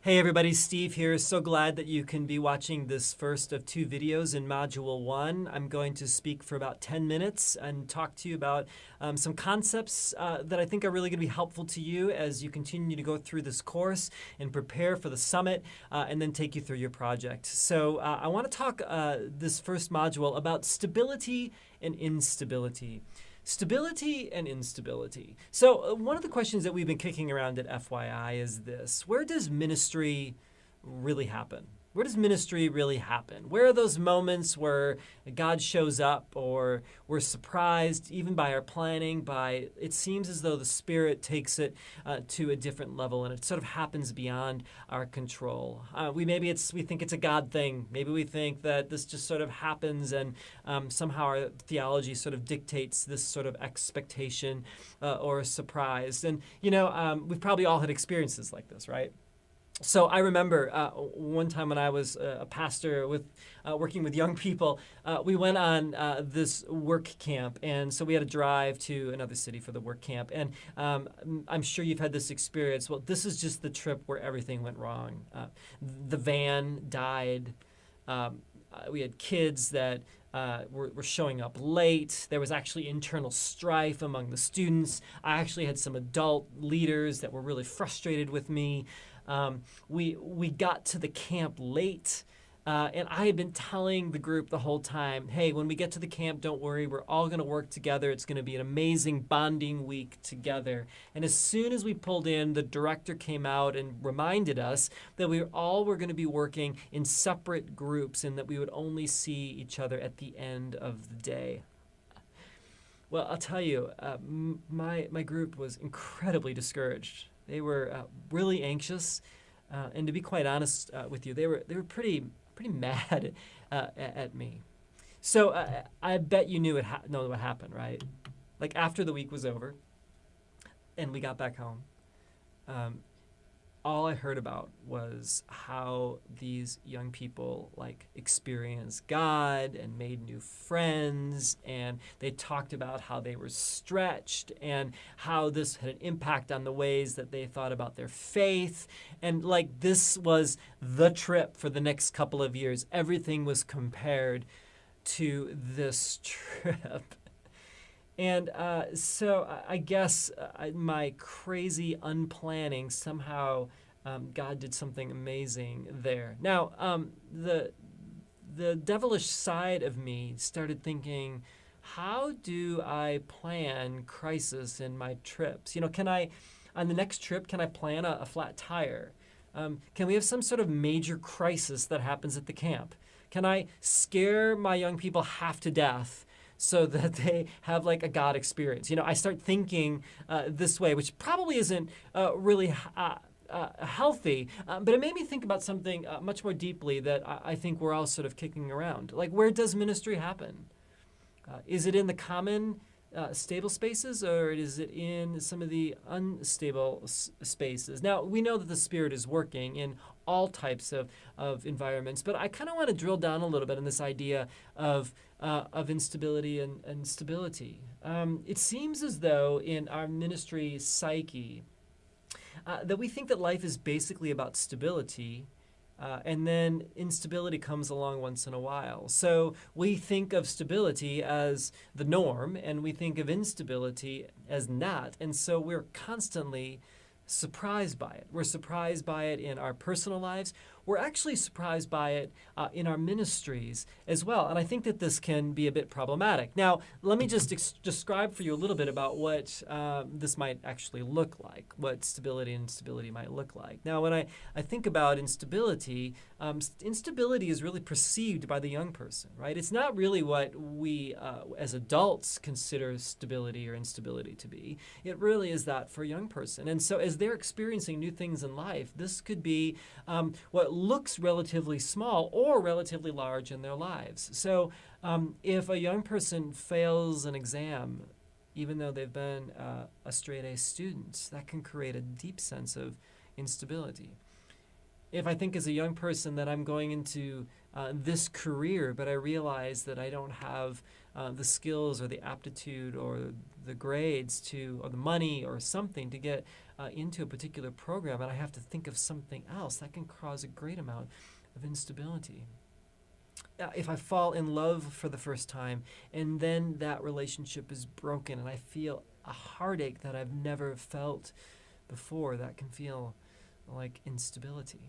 Hey everybody, Steve here. So glad that you can be watching this first of two videos in Module 1. I'm going to speak for about 10 minutes and talk to you about some concepts that I think are really going to be helpful to you as you continue to go through this course and prepare for the summit and then take you through your project. So I want to talk this first module about stability and instability. Stability and instability. So one of the questions that we've been kicking around at FYI is this: where does ministry really happen? Where does ministry really happen? Where are those moments where God shows up or we're surprised even by our planning, by it seems as though the Spirit takes it to a different level and it sort of happens beyond our control? We think it's a God thing. Maybe we think that this just sort of happens and somehow our theology sort of dictates this sort of expectation or surprise. And, we've probably all had experiences like this, right? So I remember one time when I was a pastor working with young people, we went on this work camp. And so we had to drive to another city for the work camp. And I'm sure you've had this experience. Well, this is just the trip where everything went wrong. The van died. We had kids that were showing up late. There was actually internal strife among the students. I actually had some adult leaders that were really frustrated with me. We got to the camp late, and I had been telling the group the whole time, hey, when we get to the camp, don't worry, we're all going to work together. It's going to be an amazing bonding week together. And as soon as we pulled in, the director came out and reminded us that we all were going to be working in separate groups and that we would only see each other at the end of the day. Well, I'll tell you, my group was incredibly discouraged. They were really anxious, and to be quite honest with you, they were pretty mad at me. So I bet you know what happened, right? Like after the week was over, and we got back home, all I heard about was how these young people experienced God and made new friends, and they talked about how they were stretched and how this had an impact on the ways that they thought about their faith. And this was the trip for the next couple of years. Everything was compared to this trip. And so I guess my crazy unplanning, somehow God did something amazing there. Now, the devilish side of me started thinking, how do I plan crisis in my trips? On the next trip, can I plan a flat tire? Can we have some sort of major crisis that happens at the camp? Can I scare my young people half to death so that they have a God experience? I start thinking this way, which probably isn't really healthy, but it made me think about something much more deeply that I think we're all sort of kicking around. Where does ministry happen? Is it in the common stable spaces, or is it in some of the unstable spaces? Now, we know that the Spirit is working in all types of environments, but I kind of want to drill down a little bit on this idea of instability and stability. It seems as though in our ministry psyche that we think that life is basically about stability, and then instability comes along once in a while. So we think of stability as the norm, and we think of instability as not. And so we're constantly surprised by it. We're surprised by it in our personal lives. We're actually surprised by it in our ministries as well. And I think that this can be a bit problematic. Now, let me just describe for you a little bit about what this might actually look like, what stability and instability might look like. Now, when I think about instability, instability is really perceived by the young person, right? It's not really what we as adults consider stability or instability to be. It really is that for a young person. And so as they're experiencing new things in life, this could be what looks relatively small or relatively large in their lives. So if a young person fails an exam, even though they've been a straight A student, that can create a deep sense of instability. If I think as a young person that I'm going into this career, but I realize that I don't have the skills or the aptitude or the grades to, or the money or something to get into a particular program, and I have to think of something else, that can cause a great amount of instability. If I fall in love for the first time and then that relationship is broken and I feel a heartache that I've never felt before, that can feel like instability.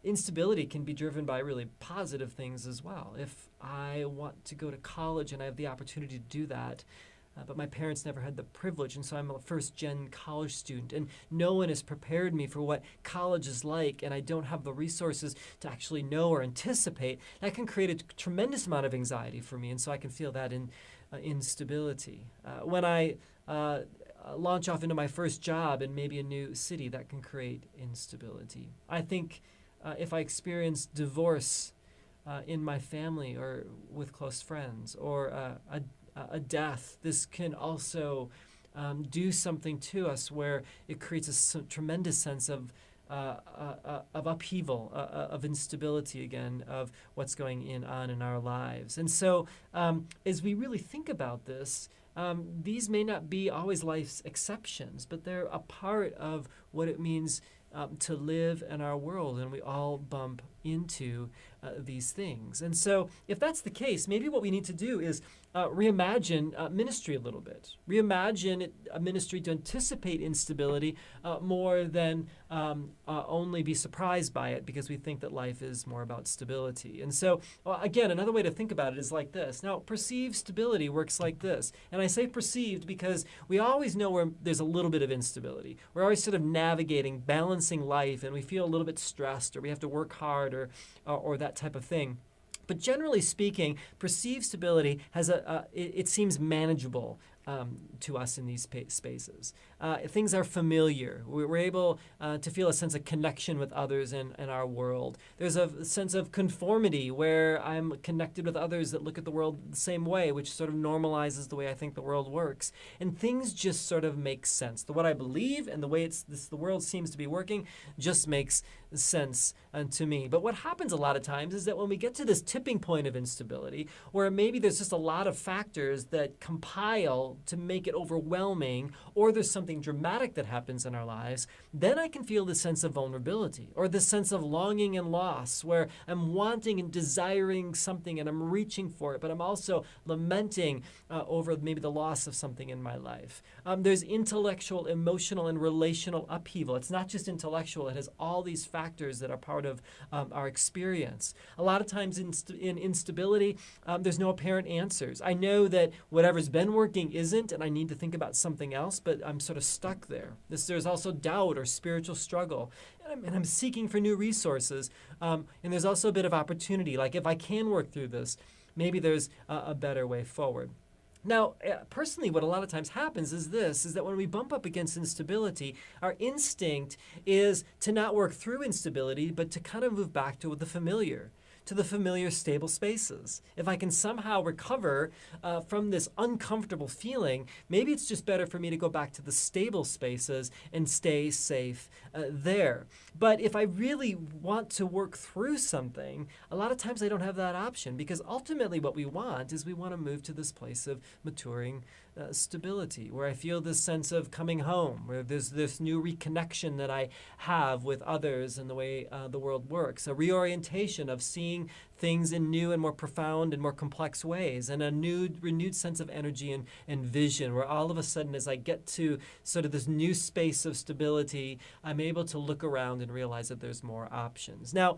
Instability can be driven by really positive things as well. If I want to go to college and I have the opportunity to do that, but my parents never had the privilege, and so I'm a first-gen college student, and no one has prepared me for what college is like, and I don't have the resources to actually know or anticipate, that can create a tremendous amount of anxiety for me, and so I can feel that in instability. When I launch off into my first job in maybe a new city, that can create instability. I think if I experience divorce in my family or with close friends, or a death, this can also do something to us where it creates a tremendous sense of upheaval, of instability again, of what's going on in our lives. And so as we really think about this, these may not be always life's exceptions, but they're a part of what it means to live in our world, and we all bump into these things. And so if that's the case, maybe what we need to do is reimagine ministry a little bit. Reimagine a ministry to anticipate instability more than only be surprised by it because we think that life is more about stability. And so, again, another way to think about it is like this. Now, perceived stability works like this. And I say perceived because we always know where there's a little bit of instability. We're always sort of navigating, balancing life, and we feel a little bit stressed, or we have to work hard, or that type of thing. But generally speaking, perceived stability has it seems manageable to us in these spaces. Things are familiar. We're able to feel a sense of connection with others in our world. There's a sense of conformity where I'm connected with others that look at the world the same way, which sort of normalizes the way I think the world works. And things just sort of make sense. What I believe and the way the world seems to be working just makes sense to me. But what happens a lot of times is that when we get to this tipping point of instability, where maybe there's just a lot of factors that compile to make it overwhelming, or there's something dramatic that happens in our lives, then I can feel this sense of vulnerability, or this sense of longing and loss, where I'm wanting and desiring something and I'm reaching for it, but I'm also lamenting over maybe the loss of something in my life. There's intellectual, emotional, and relational upheaval. It's not just intellectual, it has all these factors that are part of our experience. A lot of times in instability, there's no apparent answers. I know that whatever's been working isn't, and I need to think about something else, but I'm sort of stuck there. There's also doubt or spiritual struggle, and I'm seeking for new resources. And there's also a bit of opportunity. Like, if I can work through this, maybe there's a better way forward. Now, personally, what a lot of times happens is that when we bump up against instability, our instinct is to not work through instability, but to kind of move back to the familiar stable spaces. If I can somehow recover from this uncomfortable feeling, maybe it's just better for me to go back to the stable spaces and stay safe there. But if I really want to work through something, a lot of times I don't have that option, because ultimately what we want is we want to move to this place of maturing stability, where I feel this sense of coming home, where there's this new reconnection that I have with others and the way the world works, a reorientation of seeing things in new and more profound and more complex ways, and a renewed sense of energy and vision, where all of a sudden, as I get to sort of this new space of stability, I'm able to look around and realize that there's more options. Now,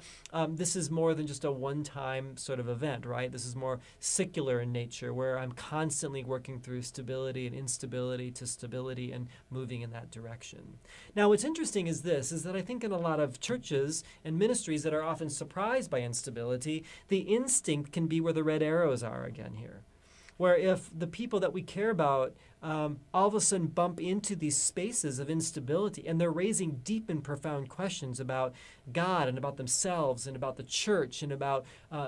this is more than just a one-time sort of event, right? This is more secular in nature, where I'm constantly working through stability and instability to stability and moving in that direction. Now, what's interesting is that I think in a lot of churches and ministries that are often surprised by instability, the instinct can be where the red arrows are again here. Where if the people that we care about all of a sudden bump into these spaces of instability, and they're raising deep and profound questions about God and about themselves and about the church and about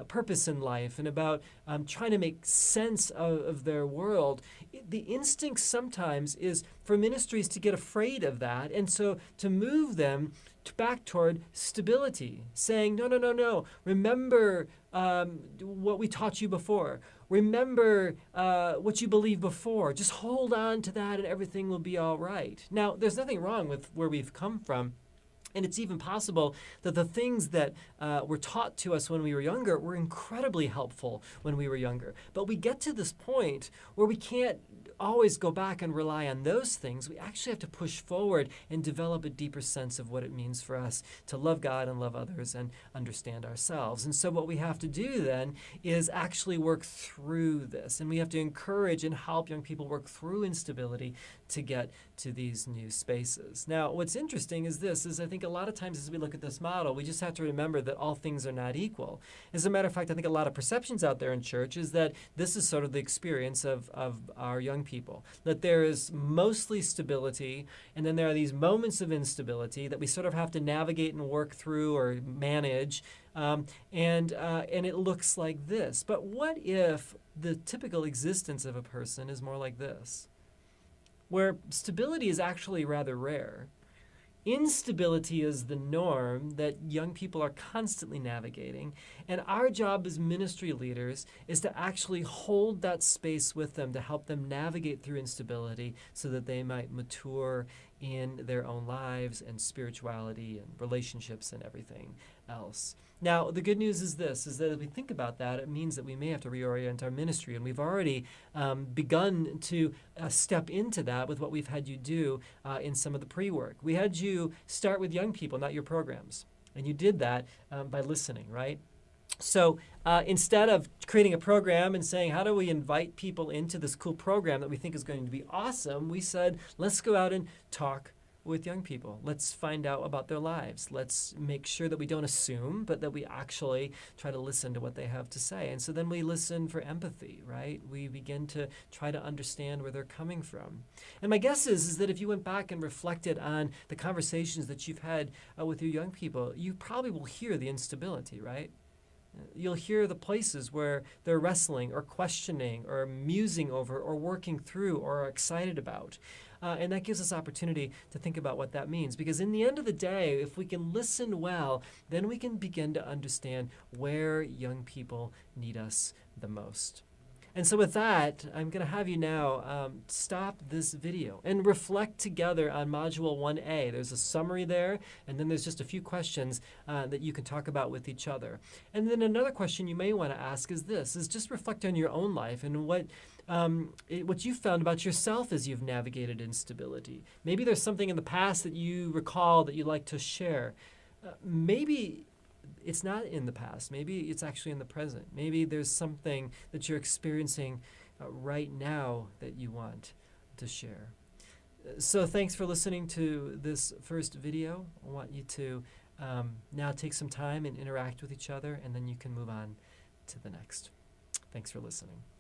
purpose in life and about trying to make sense of their world. The instinct sometimes is for ministries to get afraid of that, and so to move them back toward stability, saying, no, no, no, no, remember what we taught you before. Remember what you believed before. Just hold on to that and everything will be all right. Now, there's nothing wrong with where we've come from. And it's even possible that the things that were taught to us when we were younger were incredibly helpful when we were younger. But we get to this point where we can't always go back and rely on those things. We actually have to push forward and develop a deeper sense of what it means for us to love God and love others and understand ourselves. And so what we have to do then is actually work through this. And we have to encourage and help young people work through instability to get to these new spaces. Now, what's interesting is this, is I think a lot of times as we look at this model, we just have to remember that all things are not equal. As a matter of fact, I think a lot of perceptions out there in church is that this is sort of the experience of our young people, that there is mostly stability, and then there are these moments of instability that we sort of have to navigate and work through or manage, and it looks like this. But what if the typical existence of a person is more like this, where stability is actually rather rare? Instability is the norm that young people are constantly navigating, and our job as ministry leaders is to actually hold that space with them to help them navigate through instability so that they might mature in their own lives and spirituality and relationships and everything else. Now, the good news is this, is that as we think about that, it means that we may have to reorient our ministry, and we've already begun to step into that with what we've had you do in some of the pre-work. We had you start with young people, not your programs, and you did that by listening, right? So instead of creating a program and saying, how do we invite people into this cool program that we think is going to be awesome, we said, let's go out and talk with young people. Let's find out about their lives. Let's make sure that we don't assume, but that we actually try to listen to what they have to say. And so then we listen for empathy, right? We begin to try to understand where they're coming from. And my guess is that if you went back and reflected on the conversations that you've had with your young people, you probably will hear the instability, right? You'll hear the places where they're wrestling or questioning or musing over or working through or are excited about. And that gives us opportunity to think about what that means. Because in the end of the day, if we can listen well, then we can begin to understand where young people need us the most. And so with that, I'm going to have you now stop this video and reflect together on Module 1A. There's a summary there, and then there's just a few questions that you can talk about with each other. And then another question you may want to ask is this, is just reflect on your own life and what you found about yourself as you've navigated instability. Maybe there's something in the past that you recall that you'd like to share. Maybe it's not in the past. Maybe it's actually in the present. Maybe there's something that you're experiencing right now that you want to share. So thanks for listening to this first video. I want you to now take some time and interact with each other, and then you can move on to the next. Thanks for listening.